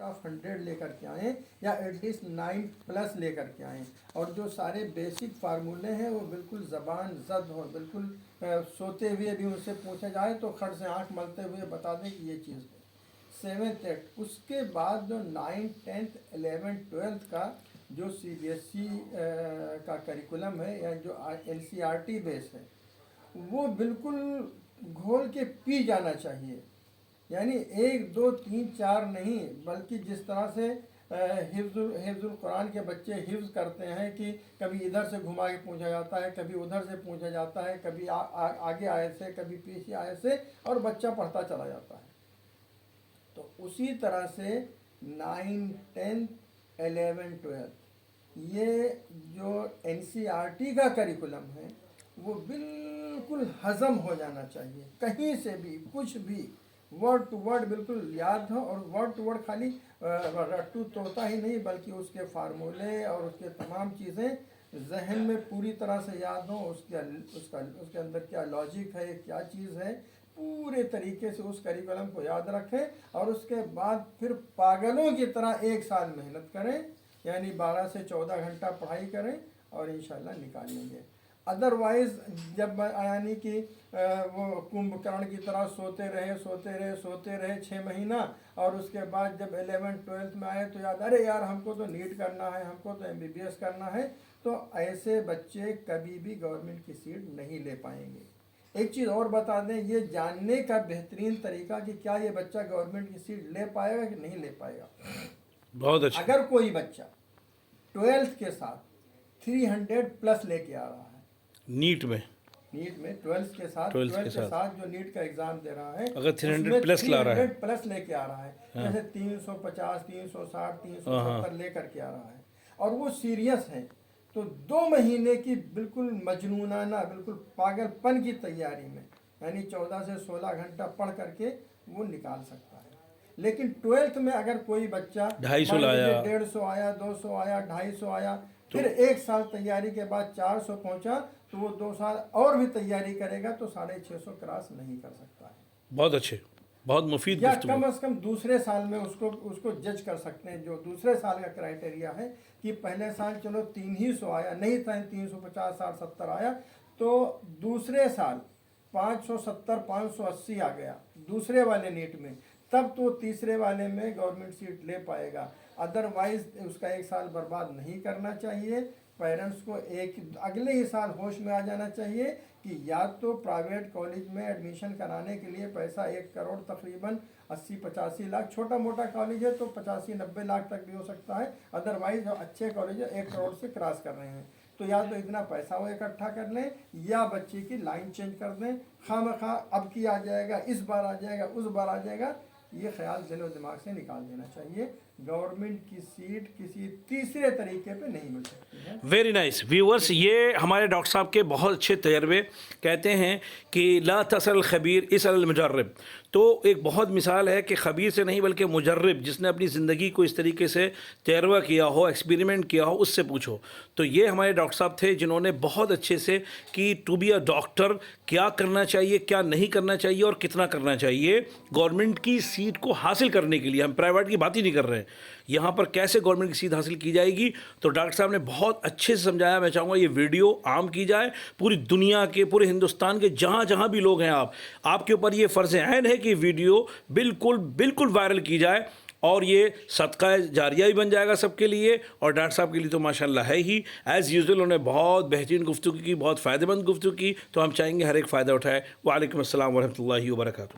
Of 100 लेकर के आएँ या एटलीस्ट 9+ लेकर के आएँ, और जो सारे बेसिक फार्मूले हैं वो बिल्कुल ज़बान ज़द हो, बिल्कुल सोते हुए भी उनसे पूछा जाए तो खट से आँख मलते हुए बता दें कि ये चीज़ है। 7th 8 उसके बाद जो 9th 10th 11th 12th का जो CBSE का करिकुलम है या जो NCERT बेस है, वो बिल्कुल घोल के पी जाना चाहिए। यानी 1 2 3 4 नहीं, बल्कि जिस तरह से हिफ्ज़ुल कुरान के बच्चे हिफ्ज़ करते हैं कि कभी इधर से घुमा के पूछा जाता है, कभी उधर से पूछा जाता है, कभी आगे आयत से, कभी पीछे आयत से, और बच्चा पढ़ता चला जाता है। तो उसी तरह से 9 10 11 12 ये जो NCERT का करिकुलम है वो बिल्कुल हज़म हो जाना चाहिए। कहीं से भी कुछ भी वर्ड टू वर्ड बिल्कुल याद हो, और वर्ड टू वर्ड खाली रट्टू तोता ही नहीं, बल्कि उसके फार्मूले और उसके तमाम चीज़ें जहन में पूरी तरह से याद हो, उसके अंदर क्या लॉजिक है, क्या चीज़ है, पूरे तरीके से उस करिकुलम को याद रखें, और उसके बाद फिर पागलों की तरह 1 साल मेहनत करें, यानी 12 से 14 घंटा पढ़ाई करें और इंशाल्लाह निकाल लेंगे। अदरवाइज़ जब यानी कि वो कुंभकर्ण की तरह सोते रहे 6 महीना, और उसके बाद जब 11th 12th में आए तो याद, अरे यार हमको तो नीट करना है, हमको तो MBBS करना है, तो ऐसे बच्चे कभी भी गवर्नमेंट की सीट नहीं ले पाएंगे। एक चीज़ और बता दें, ये जानने का बेहतरीन तरीका कि क्या ये बच्चा गवर्नमेंट की सीट ले पाएगा कि नहीं ले पाएगा। बहुत अच्छा। अगर कोई बच्चा 12th के साथ 300+ लेके आ रहा है नीट में 12th के साथ जो नीट का एग्ज़ाम दे रहा है, अगर 300+ ला रहा है, 300+ लेके आ रहा है, जैसे 350 360 370 लेकर के आ रहा है, और वो सीरियस है, तो 2 महीने की बिल्कुल मजनूनाना, बिल्कुल पागलपन की तैयारी में, यानी 14 से 16 घंटा पढ़ करके वो निकाल सकता है। लेकिन 12th में अगर कोई बच्चा 250 लाया, 150 आया, 200 आया, 250 आया, फिर 1 साल तैयारी के बाद 400 पहुंचा, तो वो 2 साल और भी तैयारी करेगा तो 650 क्रॉस नहीं कर सकता है। बहुत अच्छे, बहुत मुफीद। या कम से कम दूसरे साल में उसको जज कर सकते हैं। जो दूसरे साल का क्राइटेरिया है कि पहले साल चलो 300 आया, नहीं था 350 60 70 आया, तो दूसरे साल 570 580 आ गया दूसरे वाले नीट में, तब तो तीसरे वाले में गवर्नमेंट सीट ले पाएगा। अदरवाइज उसका 1 साल बर्बाद नहीं करना चाहिए। पेरेंट्स को अगले ही साल होश में आ जाना चाहिए कि या तो प्राइवेट कॉलेज में एडमिशन कराने के लिए पैसा 1 करोड़ तकरीबन 80-85 लाख, छोटा मोटा कॉलेज है तो 85-90 लाख तक भी हो सकता है, अदरवाइज जो अच्छे कॉलेज है 1 करोड़ से क्रॉस कर रहे हैं, तो या तो इतना पैसा वो इकट्ठा कर लें या बच्चे की लाइन चेंज कर दें। खामखा अब की आ जाएगा, इस बार आ जाएगा, उस बार आ जाएगा, ये ख्याल दिल और दिमाग से निकाल देना चाहिए। गवर्नमेंट की सीट किसी तीसरे तरीके पे नहीं मिल सकती है। वेरी नाइस व्यूअर्स, ये हमारे डॉक्टर साहब के बहुत अच्छे तजर्बे। कहते हैं कि ला तसल खबीर इसल मुजर्रब, तो एक बहुत मिसाल है कि खबीर से नहीं बल्कि मुजर्रब, जिसने अपनी ज़िंदगी को इस तरीके से तजर्बा किया हो, एक्सपेरिमेंट किया हो, उससे पूछो। तो ये हमारे डॉक्टर साहब थे जिन्होंने बहुत अच्छे से कि टू बी अ डॉक्टर क्या करना चाहिए, क्या नहीं करना चाहिए और कितना करना चाहिए गवर्नमेंट की सीट को हासिल करने के लिए। हम प्राइवेट की बात ही नहीं कर रहे हैं, यहाँ पर कैसे गवर्नमेंट की सीट हासिल की जाएगी। तो डॉक्टर साहब ने बहुत अच्छे से समझाया। मैं चाहूँगा ये वीडियो आम की जाए, पूरी दुनिया के, पूरे हिंदुस्तान के जहाँ जहाँ भी लोग हैं, आपके ऊपर ये फ़र्ज़ ऐन है कि वीडियो बिल्कुल वायरल की जाए, और ये सदका जारिया भी बन जाएगा सबके लिए, और डॉक्टर साहब के लिए तो माशाल्लाह है ही। एज़ यूजुअल उन्होंने बहुत बेहतरीन गुफ्तगू की, बहुत फ़ायदेमंद गुफ्तगू की, तो हम चाहेंगे हर एक फ़ायदा उठाए। वालेकुम अस्सलाम वरहमतुल्लाहि वबरकातुहू।